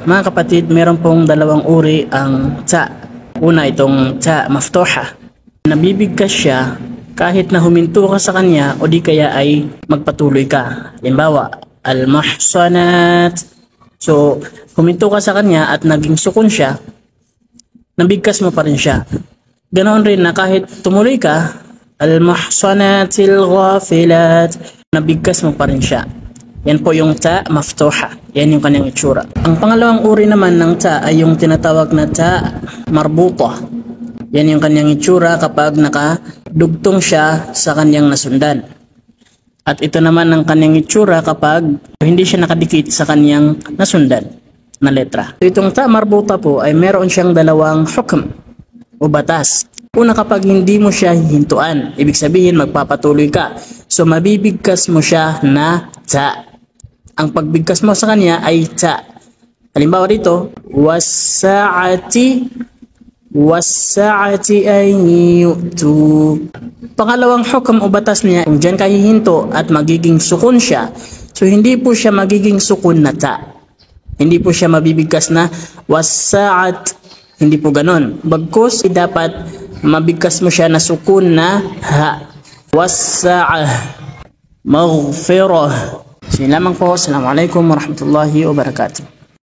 Mga kapatid, meron pong dalawang uri ang ta. Una, itong ta maftuha. Nabibigkas siya kahit na huminto ka sa kanya o di kaya ay magpatuloy ka. Halimbawa, al-muhsanat. So, huminto ka sa kanya at naging sukun siya, nabigkas mo pa rin siya. Ganoon rin na kahit tumuloy ka, al-muhsanatil ghafilat, nabigkas mo pa rin siya. Yan po yung ta maftuha. Yan yung kanyang itsura. Ang pangalawang uri naman ng ta ay yung tinatawag na ta marbuta. Yan yung kanyang itsura kapag nakadugtong siya sa kanyang nasundan. At ito naman ang kanyang itsura kapag hindi siya nakadikit sa kanyang nasundan na letra. Itong ta marbuta po ay meron siyang dalawang hukm o batas. Una, kapag hindi mo siya hihintuan, ibig sabihin magpapatuloy ka. So mabibigkas mo siya na ta. Ang pagbigkas mo sa kanya ay ta. Halimbawa dito, was-sa'ati ay yu'tu. Pangalawang hukam o batas niya, kung dyan ka hihinto at magiging sukun siya, so hindi po siya magiging sukun na ta. Hindi po siya mabibigkas na was-sa'at. Hindi po ganon. Bagkus, dapat mabigkas mo siya na sukun na ha. Was-sa'ah. Maghfirah. Sige lamang po. Assalamualaikum warahmatullahi wabarakatuh.